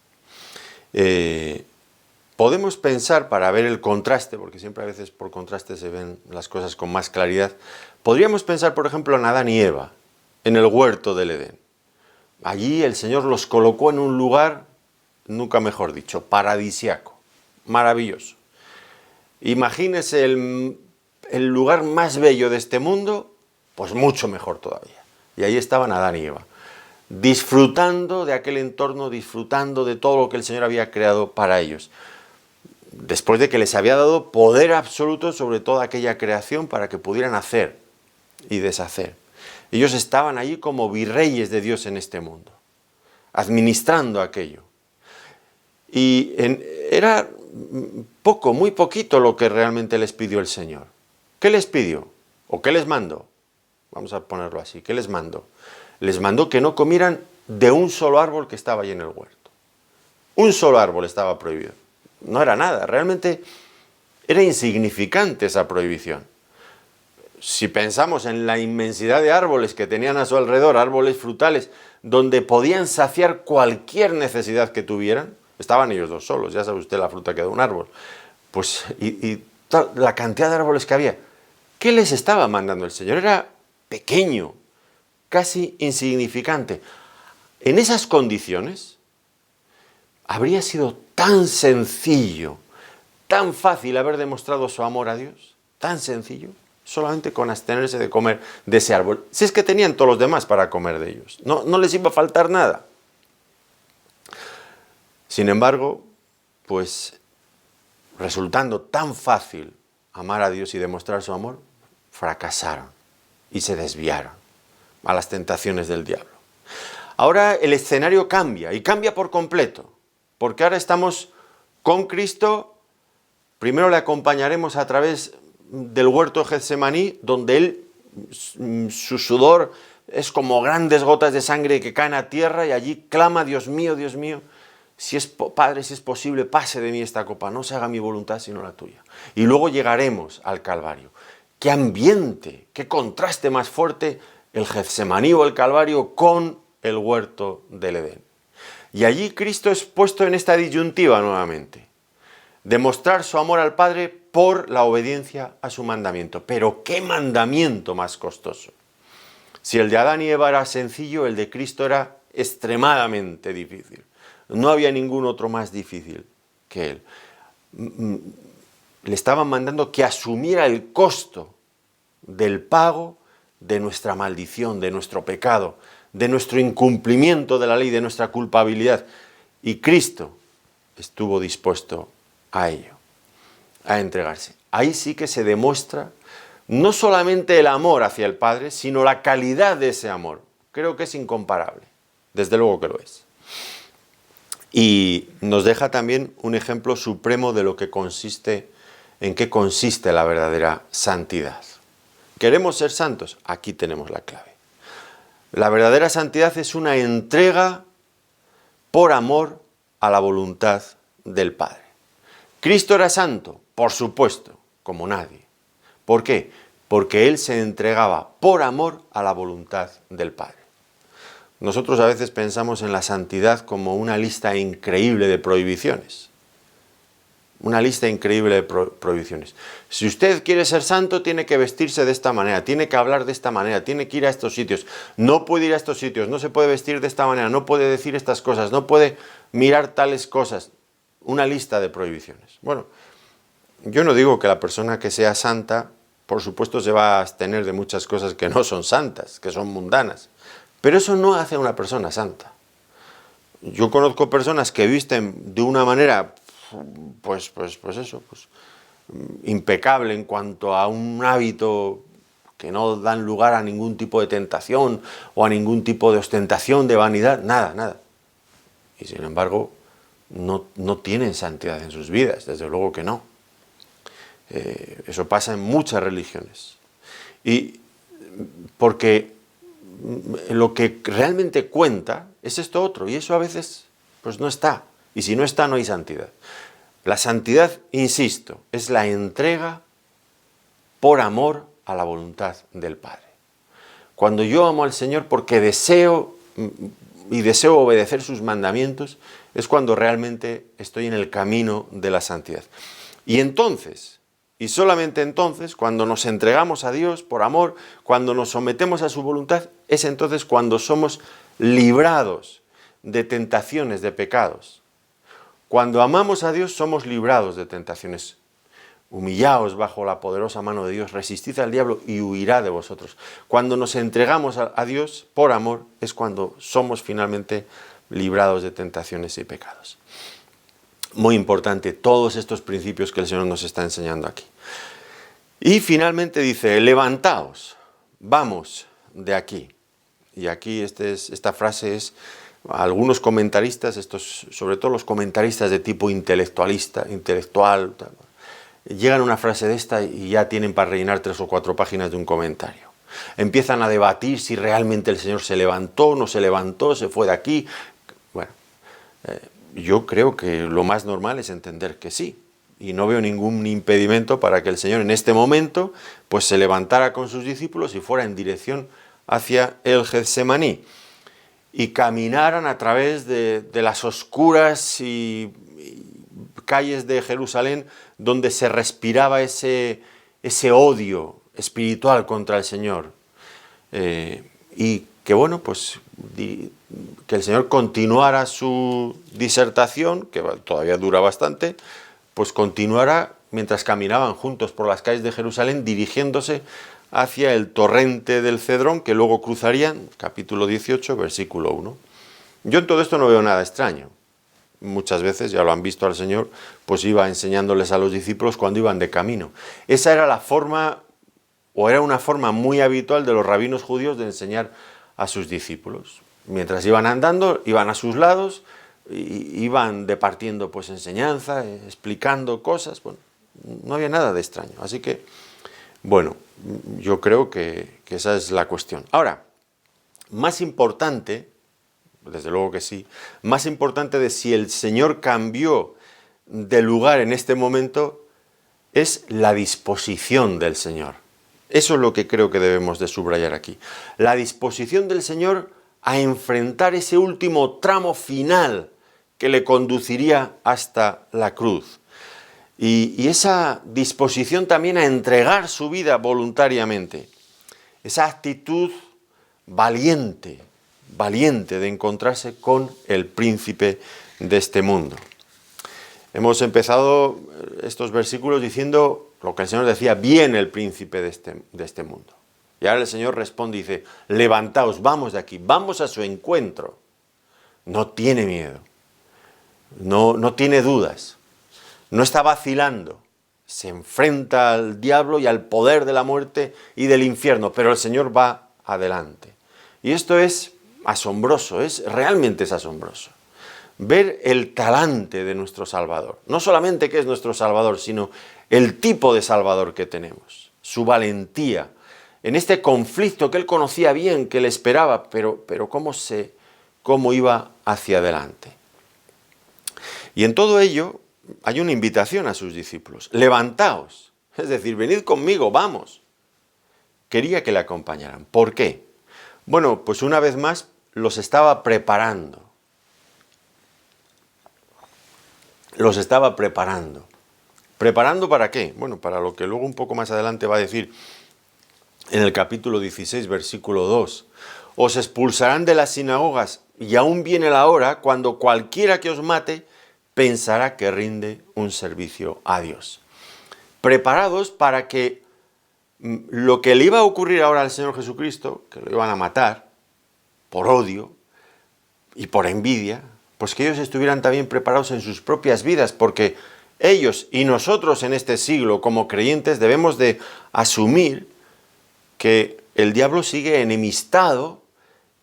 Podemos pensar, para ver el contraste, porque siempre a veces por contraste se ven las cosas con más claridad, podríamos pensar, por ejemplo, en Adán y Eva, en el huerto del Edén. Allí el Señor los colocó en un lugar, nunca mejor dicho, paradisiaco, maravilloso. Imagínese el lugar más bello de este mundo, pues mucho mejor todavía. Y ahí estaban Adán y Eva, disfrutando de aquel entorno, disfrutando de todo lo que el Señor había creado para ellos. Después de que les había dado poder absoluto sobre toda aquella creación para que pudieran hacer y deshacer. Ellos estaban allí como virreyes de Dios en este mundo, administrando aquello. Y era poco, muy poquito lo que realmente les pidió el Señor. ¿Qué les pidió? ¿O qué les mandó? Vamos a ponerlo así. ¿Qué les mandó? Les mandó que no comieran de un solo árbol que estaba allí en el huerto. Un solo árbol estaba prohibido. No era nada, realmente era insignificante esa prohibición. Si pensamos en la inmensidad de árboles que tenían a su alrededor, árboles frutales, donde podían saciar cualquier necesidad que tuvieran, estaban ellos dos solos, ya sabe usted la fruta que da un árbol, pues y la cantidad de árboles que había. ¿Qué les estaba mandando el Señor? Era pequeño, casi insignificante. En esas condiciones, habría sido tan sencillo, tan fácil haber demostrado su amor a Dios, tan sencillo, solamente con abstenerse de comer de ese árbol. Si es que tenían todos los demás para comer de ellos, no les iba a faltar nada. Sin embargo, pues resultando tan fácil amar a Dios y demostrar su amor, fracasaron y se desviaron a las tentaciones del diablo. Ahora el escenario cambia, y cambia por completo, porque ahora estamos con Cristo. Primero le acompañaremos a través del huerto de Getsemaní, donde él, su sudor es como grandes gotas de sangre que caen a tierra, y allí clama: Dios mío, si es Padre, si es posible, pase de mí esta copa, no se haga mi voluntad sino la tuya. Y luego llegaremos al Calvario. ¡Qué ambiente, qué contraste más fuerte el Getsemaní o el Calvario con el huerto del Edén! Y allí Cristo es puesto en esta disyuntiva nuevamente: demostrar su amor al Padre por la obediencia a su mandamiento. Pero ¿qué mandamiento más costoso? Si el de Adán y Eva era sencillo, el de Cristo era extremadamente difícil. No había ningún otro más difícil que él. Le estaban mandando que asumiera el costo del pago de nuestra maldición, de nuestro pecado, de nuestro incumplimiento de la ley, de nuestra culpabilidad. Y Cristo estuvo dispuesto a ello, a entregarse. Ahí sí que se demuestra no solamente el amor hacia el Padre, sino la calidad de ese amor. Creo que es incomparable, desde luego que lo es. Y nos deja también un ejemplo supremo de lo que consiste, en qué consiste la verdadera santidad. ¿Queremos ser santos? Aquí tenemos la clave. La verdadera santidad es una entrega por amor a la voluntad del Padre. ¿Cristo era santo? Por supuesto, como nadie. ¿Por qué? Porque Él se entregaba por amor a la voluntad del Padre. Nosotros a veces pensamos en la santidad como una lista increíble de prohibiciones. Una lista increíble de prohibiciones. Si usted quiere ser santo, tiene que vestirse de esta manera, tiene que hablar de esta manera, tiene que ir a estos sitios, no puede ir a estos sitios, no se puede vestir de esta manera, no puede decir estas cosas, no puede mirar tales cosas. Una lista de prohibiciones. Bueno, yo no digo que la persona que sea santa, por supuesto, se va a abstener de muchas cosas que no son santas, que son mundanas, pero eso no hace a una persona santa. Yo conozco personas que visten de una manera pues impecable en cuanto a un hábito, que no dan lugar a ningún tipo de tentación o a ningún tipo de ostentación, de vanidad, nada. Y sin embargo, no tienen santidad en sus vidas, desde luego que no. Eso pasa en muchas religiones. Y porque lo que realmente cuenta es esto otro, y eso a veces pues no está. Y si no está, no hay santidad. La santidad, insisto, es la entrega por amor a la voluntad del Padre. Cuando yo amo al Señor porque deseo obedecer sus mandamientos, es cuando realmente estoy en el camino de la santidad. Y entonces Y solamente entonces, cuando nos entregamos a Dios por amor, cuando nos sometemos a su voluntad, es entonces cuando somos librados de tentaciones, de pecados. Cuando amamos a Dios, somos librados de tentaciones. Humillaos bajo la poderosa mano de Dios, resistid al diablo y huirá de vosotros. Cuando nos entregamos a Dios por amor, es cuando somos finalmente librados de tentaciones y pecados. Muy importante, todos estos principios que el Señor nos está enseñando aquí. Y finalmente dice, levantaos, vamos de aquí. Y aquí esta frase es, algunos comentaristas, sobre todo los comentaristas de tipo intelectual, llegan a una frase de esta y ya tienen para rellenar 3 o 4 páginas de un comentario. Empiezan a debatir si realmente el Señor se levantó, no se levantó, se fue de aquí. Bueno, yo creo que lo más normal es entender que sí, y no veo ningún impedimento para que el Señor en este momento pues se levantara con sus discípulos y fuera en dirección hacia el Getsemaní y caminaran a través de las oscuras y calles de Jerusalén donde se respiraba ese odio espiritual contra el Señor, y que bueno, pues que el Señor continuara su disertación, que todavía dura bastante, pues continuara mientras caminaban juntos por las calles de Jerusalén, dirigiéndose hacia el torrente del Cedrón, que luego cruzarían, capítulo 18, versículo 1. Yo en todo esto no veo nada extraño. Muchas veces, ya lo han visto al Señor, pues iba enseñándoles a los discípulos cuando iban de camino. Esa era la forma, o era una forma muy habitual de los rabinos judíos de enseñar a sus discípulos. Mientras iban andando, iban a sus lados, iban departiendo pues enseñanza, explicando cosas. Bueno, no había nada de extraño. Así que, bueno, yo creo que esa es la cuestión. Ahora, más importante, desde luego que sí, más importante de si el Señor cambió de lugar en este momento, es la disposición del Señor. Eso es lo que creo que debemos de subrayar aquí. La disposición del Señor a enfrentar ese último tramo final que le conduciría hasta la cruz. Y esa disposición también a entregar su vida voluntariamente. Esa actitud valiente de encontrarse con el príncipe de este mundo. Hemos empezado estos versículos diciendo lo que el Señor decía, viene el príncipe de este mundo. Y ahora el Señor responde y dice, levantaos, vamos de aquí, vamos a su encuentro. No tiene miedo, no tiene dudas, no está vacilando, se enfrenta al diablo y al poder de la muerte y del infierno, pero el Señor va adelante. Y esto es asombroso, realmente es asombroso. Ver el talante de nuestro Salvador, no solamente que es nuestro Salvador, sino el tipo de Salvador que tenemos, su valentía, en este conflicto que él conocía bien, que le esperaba, pero cómo iba hacia adelante. Y en todo ello hay una invitación a sus discípulos, levantaos, es decir, venid conmigo, vamos. Quería que le acompañaran. ¿Por qué? Bueno, pues una vez más los estaba preparando. Los estaba preparando. ¿Preparando para qué? Bueno, para lo que luego un poco más adelante va a decir en el capítulo 16, versículo 2. Os expulsarán de las sinagogas y aún viene la hora cuando cualquiera que os mate pensará que rinde un servicio a Dios. Preparados para que lo que le iba a ocurrir ahora al Señor Jesucristo, que lo iban a matar por odio y por envidia, pues que ellos estuvieran también preparados en sus propias vidas, porque ellos y nosotros en este siglo como creyentes debemos de asumir que el diablo sigue enemistado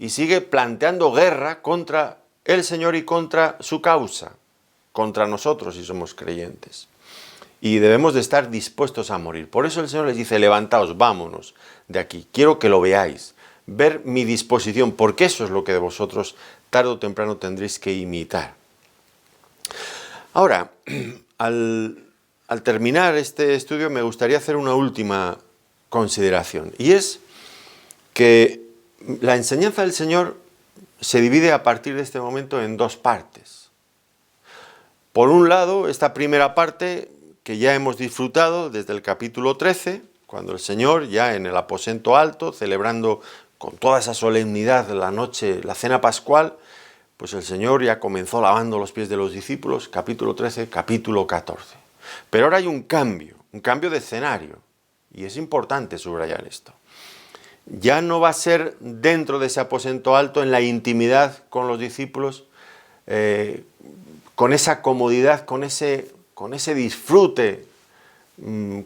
y sigue planteando guerra contra el Señor y contra su causa, contra nosotros si somos creyentes. Y debemos de estar dispuestos a morir. Por eso el Señor les dice, levantaos, vámonos de aquí. Quiero que lo veáis, ver mi disposición, porque eso es lo que de vosotros tarde o temprano tendréis que imitar. Ahora, al terminar este estudio me gustaría hacer una última consideración, y es que la enseñanza del Señor se divide a partir de este momento en dos partes. Por un lado, esta primera parte que ya hemos disfrutado desde el capítulo 13, cuando el Señor, ya en el aposento alto, celebrando con toda esa solemnidad la noche, la cena pascual, pues el Señor ya comenzó lavando los pies de los discípulos, capítulo 13, capítulo 14. Pero ahora hay un cambio de escenario, y es importante subrayar esto. Ya no va a ser dentro de ese aposento alto, en la intimidad con los discípulos, con esa comodidad, con ese disfrute,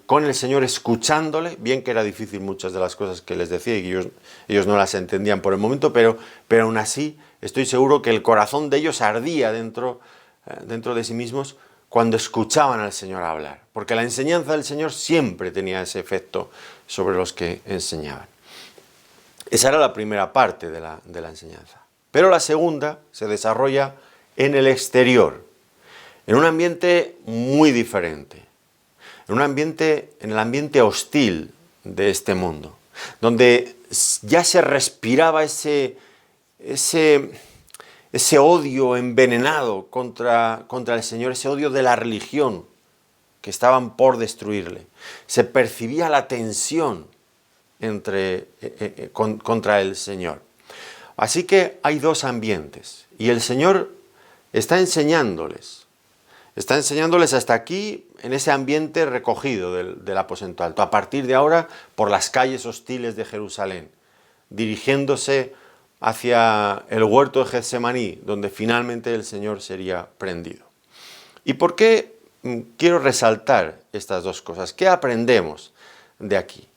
con el Señor escuchándole, bien que era difícil muchas de las cosas que les decía y que ellos no las entendían por el momento, pero aún así estoy seguro que el corazón de ellos ardía dentro de sí mismos cuando escuchaban al Señor hablar, porque la enseñanza del Señor siempre tenía ese efecto sobre los que enseñaban. Esa era la primera parte de la enseñanza. Pero la segunda se desarrolla en el exterior, en un ambiente muy diferente, en el ambiente hostil de este mundo, donde ya se respiraba ese odio envenenado contra el Señor, ese odio de la religión que estaban por destruirle. Se percibía la tensión contra el Señor. Así que hay dos ambientes y el Señor está enseñándoles hasta aquí en ese ambiente recogido del aposento alto. A partir de ahora, por las calles hostiles de Jerusalén, dirigiéndose hacia el huerto de Getsemaní, donde finalmente el Señor sería prendido. ¿Y por qué quiero resaltar estas dos cosas? ¿Qué aprendemos de aquí?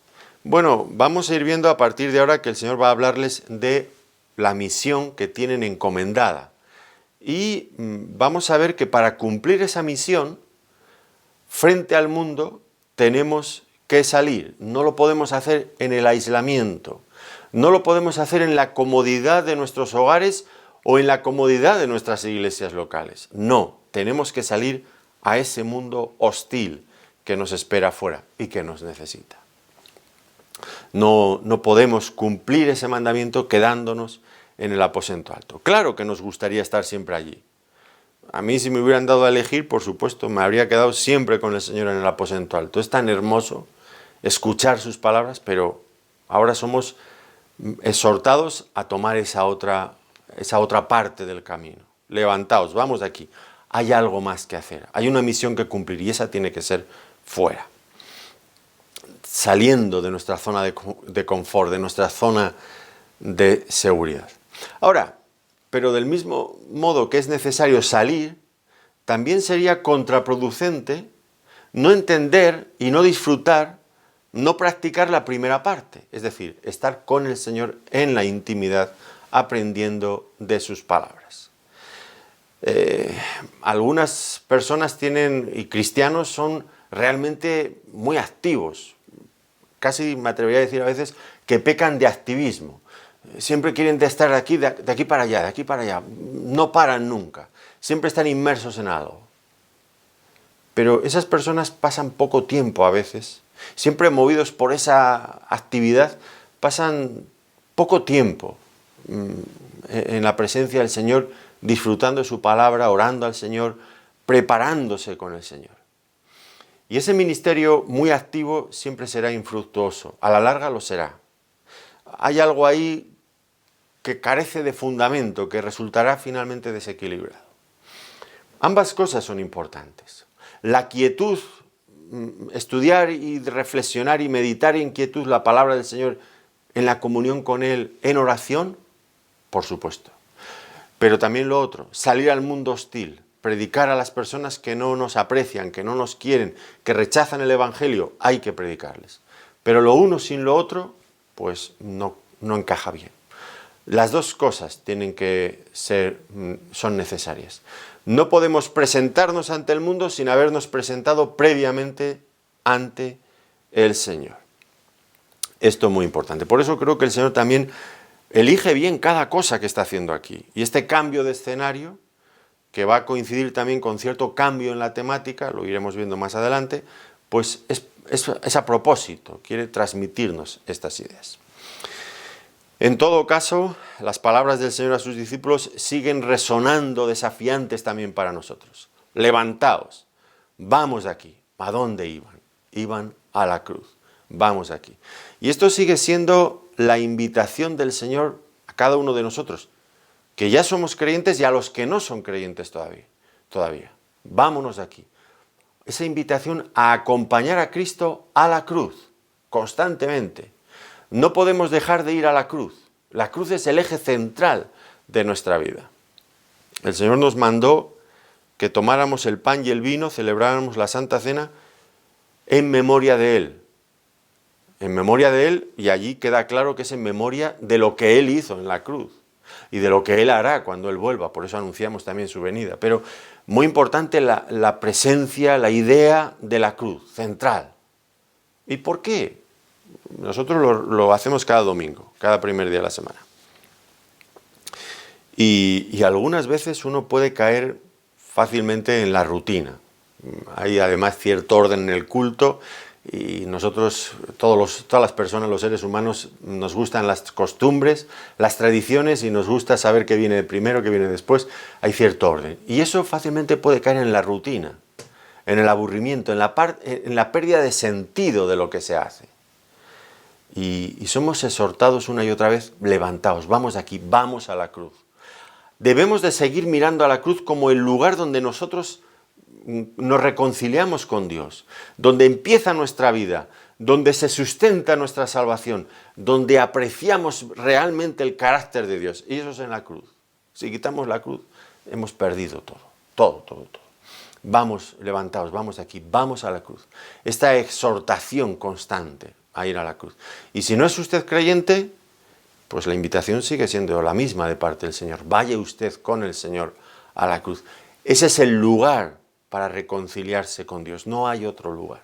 Bueno, vamos a ir viendo a partir de ahora que el Señor va a hablarles de la misión que tienen encomendada. Y vamos a ver que para cumplir esa misión, frente al mundo, tenemos que salir. No lo podemos hacer en el aislamiento. No lo podemos hacer en la comodidad de nuestros hogares o en la comodidad de nuestras iglesias locales. No, tenemos que salir a ese mundo hostil que nos espera afuera y que nos necesita. No podemos cumplir ese mandamiento quedándonos en el aposento alto. Claro que nos gustaría estar siempre allí. A mí, si me hubieran dado a elegir, por supuesto, me habría quedado siempre con el Señor en el aposento alto. Es tan hermoso escuchar sus palabras, pero ahora somos exhortados a tomar esa otra parte del camino. Levantaos, vamos de aquí. Hay algo más que hacer, hay una misión que cumplir y esa tiene que ser fuera. Saliendo de nuestra zona de confort, de nuestra zona de seguridad. Ahora, pero del mismo modo que es necesario salir, también sería contraproducente no entender y no disfrutar, no practicar la primera parte, es decir, estar con el Señor en la intimidad, aprendiendo de sus palabras. Algunas personas y cristianos son realmente muy activos, casi me atrevería a decir a veces que pecan de activismo. Siempre quieren estar de aquí para allá, no paran nunca, siempre están inmersos en algo. Pero esas personas pasan poco tiempo a veces, siempre movidos por esa actividad, pasan poco tiempo en la presencia del Señor, disfrutando de su palabra, orando al Señor, preparándose con el Señor. Y ese ministerio muy activo siempre será infructuoso, a la larga lo será. Hay algo ahí que carece de fundamento, que resultará finalmente desequilibrado. Ambas cosas son importantes. La quietud, estudiar y reflexionar y meditar en quietud la palabra del Señor, en la comunión con Él, en oración, por supuesto. Pero también lo otro, salir al mundo hostil, predicar a las personas que no nos aprecian, que no nos quieren, que rechazan el Evangelio, hay que predicarles. Pero lo uno sin lo otro, pues no encaja bien. Las dos cosas son necesarias. No podemos presentarnos ante el mundo sin habernos presentado previamente ante el Señor. Esto es muy importante. Por eso creo que el Señor también elige bien cada cosa que está haciendo aquí. Y este cambio de escenario, que va a coincidir también con cierto cambio en la temática, lo iremos viendo más adelante, pues es a propósito, quiere transmitirnos estas ideas. En todo caso, las palabras del Señor a sus discípulos siguen resonando desafiantes también para nosotros. Levantaos, vamos de aquí, ¿A dónde iban? Iban a la cruz. Vamos aquí. Y esto sigue siendo la invitación del Señor a cada uno de nosotros, que ya somos creyentes y a los que no son creyentes todavía. Vámonos aquí. Esa invitación a acompañar a Cristo a la cruz, constantemente. No podemos dejar de ir a la cruz. La cruz es el eje central de nuestra vida. El Señor nos mandó que tomáramos el pan y el vino, celebráramos la Santa Cena en memoria de Él. En memoria de Él, y allí queda claro que es en memoria de lo que Él hizo en la cruz y de lo que Él hará cuando Él vuelva. Por eso anunciamos también su venida. Pero muy importante la presencia, la idea de la cruz, central. ¿Y por qué? Nosotros lo hacemos cada domingo, cada primer día de la semana. Y algunas veces uno puede caer fácilmente en la rutina. Hay además cierto orden en el culto y nosotros, todas las personas, los seres humanos, nos gustan las costumbres, las tradiciones y nos gusta saber qué viene primero, qué viene después. Hay cierto orden. Y eso fácilmente puede caer en la rutina, en el aburrimiento, en la pérdida de sentido de lo que se hace. Y somos exhortados una y otra vez, levantaos, vamos aquí, vamos a la cruz. Debemos de seguir mirando a la cruz como el lugar donde nosotros nos reconciliamos con Dios, donde empieza nuestra vida, donde se sustenta nuestra salvación, donde apreciamos realmente el carácter de Dios. Y eso es en la cruz. Si quitamos la cruz, hemos perdido todo. Vamos, levantaos, vamos aquí, vamos a la cruz. Esta exhortación constante a ir a la cruz. Y si no es usted creyente, pues la invitación sigue siendo la misma de parte del Señor. Vaya usted con el Señor a la cruz. Ese es el lugar para reconciliarse con Dios. No hay otro lugar.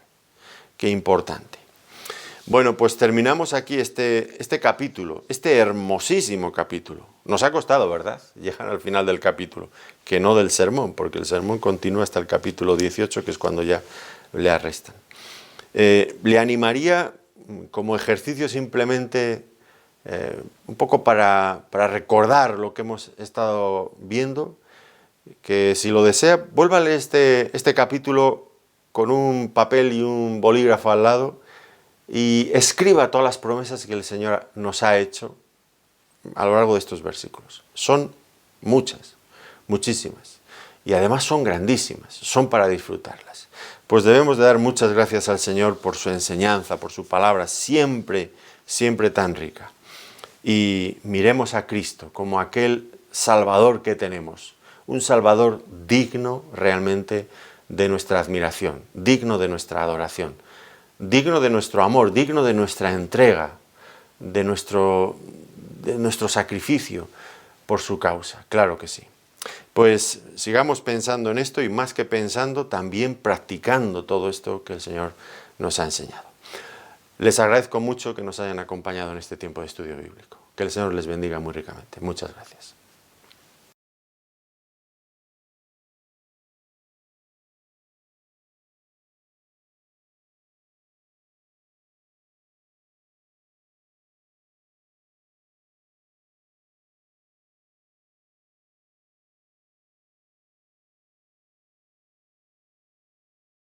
Qué importante. Bueno, pues terminamos aquí este capítulo, este hermosísimo capítulo. Nos ha costado, ¿verdad?, llegar al final del capítulo, que no del sermón, porque el sermón continúa hasta el capítulo 18, que es cuando ya le arrestan. Le animaría como ejercicio simplemente un poco para recordar lo que hemos estado viendo, que si lo desea, vuelva a leer este capítulo con un papel y un bolígrafo al lado y escriba todas las promesas que el Señor nos ha hecho a lo largo de estos versículos. Son muchas, muchísimas, y además son grandísimas, son para disfrutarlas. Pues debemos de dar muchas gracias al Señor por su enseñanza, por su palabra, siempre, siempre tan rica. Y miremos a Cristo como aquel Salvador que tenemos, un Salvador digno realmente de nuestra admiración, digno de nuestra adoración, digno de nuestro amor, digno de nuestra entrega, de nuestro sacrificio por su causa, claro que sí. Pues sigamos pensando en esto y más que pensando, también practicando todo esto que el Señor nos ha enseñado. Les agradezco mucho que nos hayan acompañado en este tiempo de estudio bíblico. Que el Señor les bendiga muy ricamente. Muchas gracias.